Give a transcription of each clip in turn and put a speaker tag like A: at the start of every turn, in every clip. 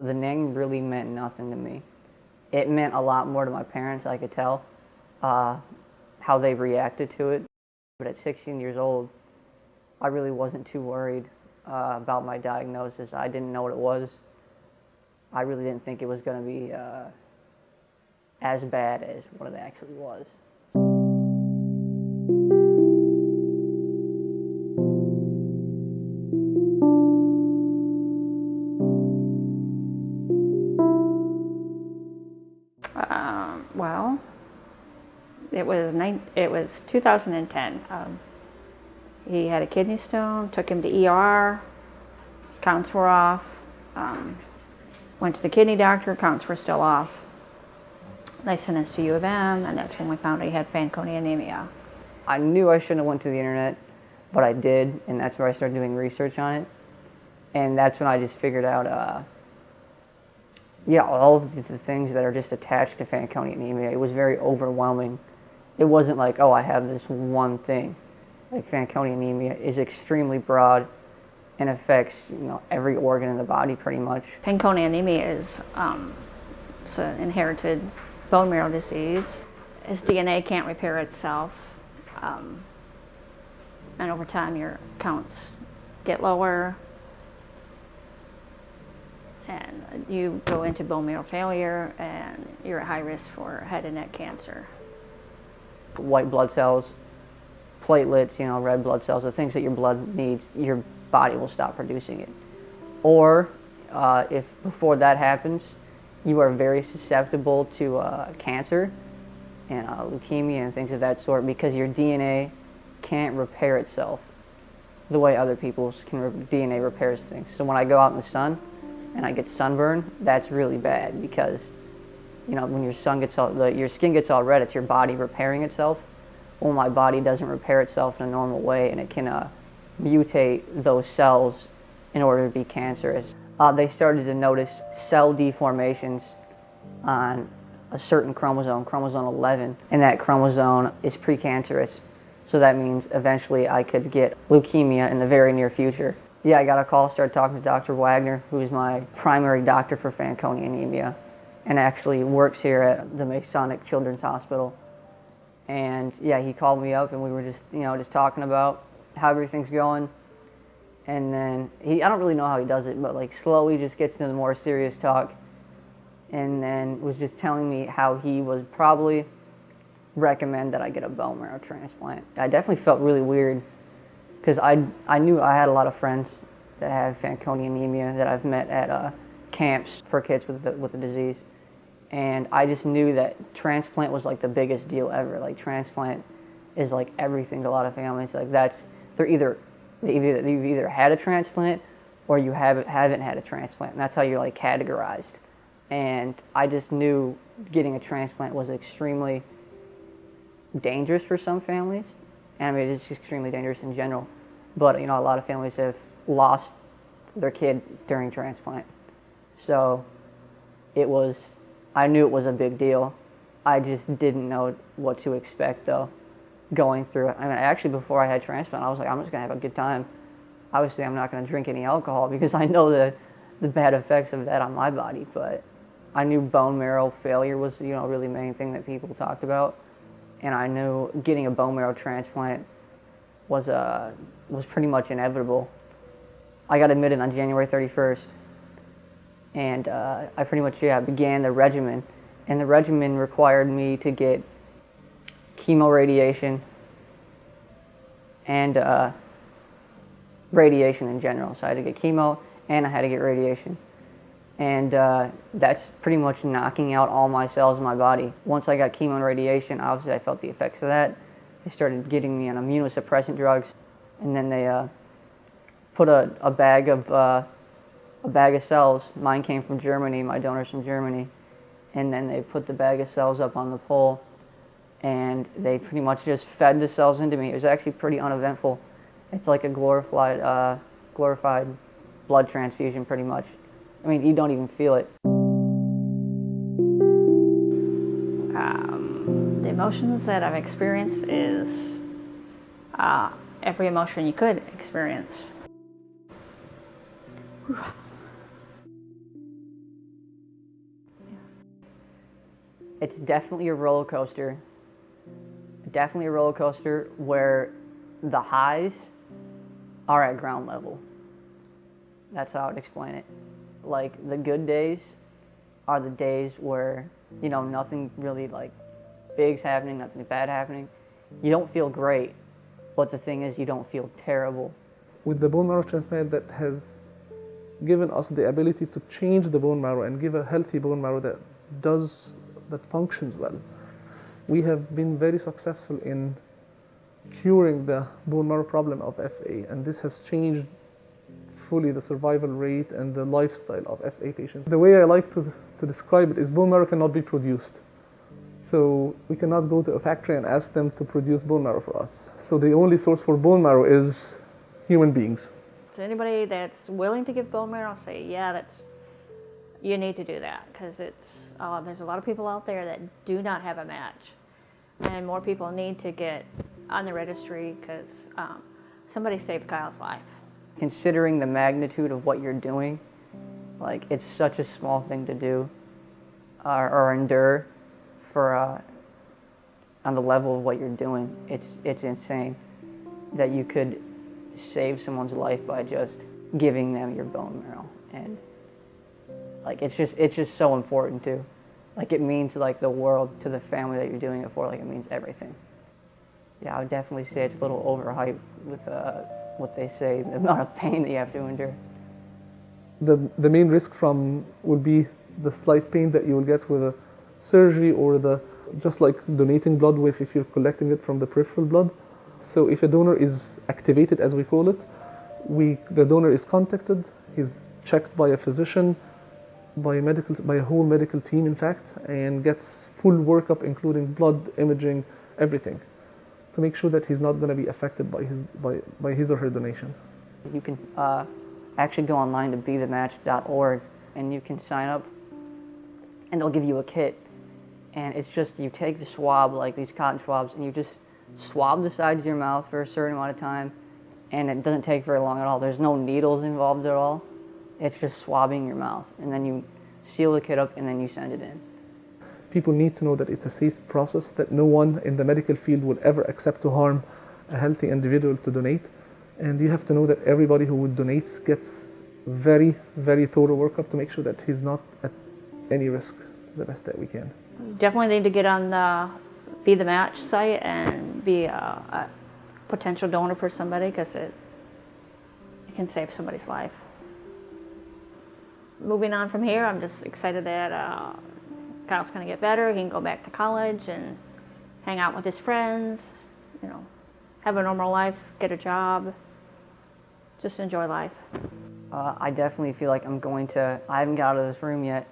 A: The name really meant nothing to me. It meant a lot more to my parents, I could tell, how they reacted to it. But at 16 years old, I really wasn't too worried about my diagnosis. I didn't know what it was. I really didn't think it was going to be as bad as what it actually was.
B: Well, it was 2010. He had a kidney stone. Took him to ER. His counts were off. Went to the kidney doctor. Counts were still off. They sent us to U of M, and that's when we found out he had Fanconi anemia.
A: I knew I shouldn't have went to the internet, but I did, and that's where I started doing research on it. And that's when I just figured out, all of the things that are just attached to Fanconi anemia. It was very overwhelming. It wasn't like, oh, I have this one thing. Like, Fanconi anemia is extremely broad and affects, every organ in the body pretty much.
B: Fanconi anemia is it's an inherited bone marrow disease. His DNA can't repair itself, and over time your counts get lower, and you go into bone marrow failure, and you're at high risk for head and neck cancer.
A: White blood cells, platelets, red blood cells, the things that your blood needs, your body will stop producing it. Or if before that happens, you are very susceptible to cancer and leukemia and things of that sort, because your DNA can't repair itself the way other people's DNA repairs things. So when I go out in the sun and I get sunburn, that's really bad, because when your skin gets all red, it's your body repairing itself. Well, my body doesn't repair itself in a normal way, and it can mutate those cells in order to be cancerous. They started to notice cell deformations on a certain chromosome, chromosome 11, and that chromosome is precancerous. So that means eventually I could get leukemia in the very near future. Yeah, I got a call, started talking to Dr. Wagner, who's my primary doctor for Fanconi anemia, and actually works here at the Masonic Children's Hospital. And yeah, he called me up, and we were just talking about how everything's going. And then I don't really know how he does it, but slowly just gets into the more serious talk. And then was just telling me how he would probably recommend that I get a bone marrow transplant. I definitely felt really weird, because I knew I had a lot of friends that have Fanconi anemia that I've met at camps for kids with the disease. And I just knew that transplant was the biggest deal ever. Transplant is everything to a lot of families. You've either had a transplant or you haven't had a transplant, and that's how you're categorized. And I just knew getting a transplant was extremely dangerous for some families, and it's just extremely dangerous in general. But a lot of families have lost their kid during transplant, so I knew it was a big deal. I just didn't know what to expect though, going through it. Actually, before I had transplant, I was I'm just gonna have a good time. Obviously, I'm not gonna drink any alcohol, because I know the bad effects of that on my body. But I knew bone marrow failure was really the main thing that people talked about, and I knew getting a bone marrow transplant was pretty much inevitable. I got admitted on January 31st, and I pretty much began the regimen, and the regimen required me to get chemoradiation and radiation in general. So I had to get chemo and I had to get radiation, and that's pretty much knocking out all my cells in my body. Once I got chemo and radiation, obviously I felt the effects of that. They started getting me on immunosuppressant drugs, and then they put a bag of cells. Mine came from Germany, my donor's from Germany, and then they put the bag of cells up on the pole, and they pretty much just fed the cells into me. It was actually pretty uneventful. It's like a glorified blood transfusion, pretty much. You don't even feel it.
B: The emotions that I've experienced is every emotion you could experience.
A: It's definitely a roller coaster. Definitely a roller coaster where the highs are at ground level. That's how I would explain it. Like, the good days are the days where, you know, nothing really like big's happening, nothing bad happening. You don't feel great, but the thing is, you don't feel terrible.
C: With the bone marrow transplant that has given us the ability to change the bone marrow and give a healthy bone marrow that functions well, we have been very successful in curing the bone marrow problem of FA, and this has changed fully the survival rate and the lifestyle of FA patients. The way I like to describe it is bone marrow cannot be produced. So we cannot go to a factory and ask them to produce bone marrow for us. So the only source for bone marrow is human beings.
B: So anybody that's willing to give bone marrow, say, yeah, you need to do that, because there's a lot of people out there that do not have a match, and more people need to get on the registry because somebody saved Kyle's life.
A: Considering the magnitude of what you're doing, like, it's such a small thing to do or endure for on the level of what you're doing. It's insane that you could save someone's life by just giving them your bone marrow. And like, it's just so important too. Like, it means like the world to the family that you're doing it for. Like, it means everything. Yeah, I would definitely say it's a little overhyped with what they say, the amount of pain that you have to endure.
C: The main risk will be the slight pain that you will get with a surgery, or just like donating blood if you're collecting it from the peripheral blood. So if a donor is activated, as we call it, the donor is contacted, he's checked by a physician, by a whole medical team, in fact, and gets full workup, including blood, imaging, everything, to make sure that he's not going to be affected by his or her donation.
A: You can actually go online to bethematch.org, and you can sign up, and they'll give you a kit. And it's just, you take the swab, like these cotton swabs, and you just swab the sides of your mouth for a certain amount of time, and it doesn't take very long at all. There's no needles involved at all. It's just swabbing your mouth, and then you seal the kit up, and then you send it in.
C: People need to know that it's a safe process, that no one in the medical field will ever accept to harm a healthy individual to donate. And you have to know that everybody who would donate gets very, very thorough workup to make sure that he's not at any risk, to the best that we can.
B: You definitely need to get on the Be the Match site and be a potential donor for somebody, because it can save somebody's life. Moving on from here, I'm just excited that Kyle's going to get better. He can go back to college and hang out with his friends, you know, have a normal life, get a job, just enjoy life.
A: I definitely feel like I haven't got out of this room yet,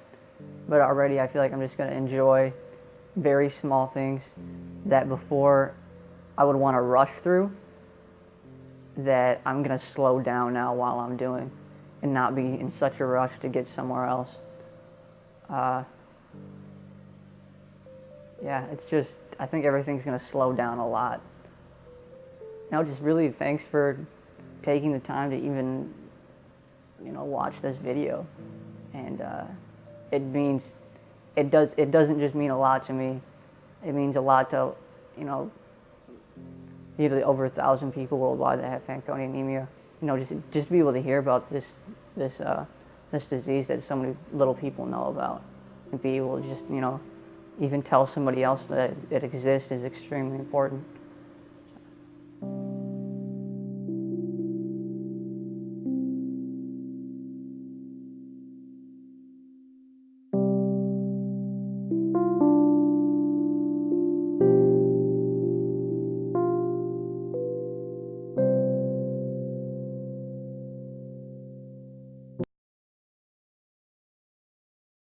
A: but already I feel like I'm just going to enjoy very small things that before I would want to rush through, that I'm going to slow down now while I'm doing, and not be in such a rush to get somewhere else. Yeah, it's just, I think everything's going to slow down a lot. Now, just really thanks for taking the time to even, you know, watch this video. And it doesn't just mean a lot to me. It means a lot to, you know, nearly over 1,000 people worldwide that have Fanconi anemia. You know, just to be able to hear about this disease that so many little people know about, and be able to just, you know, even tell somebody else that it exists is extremely important.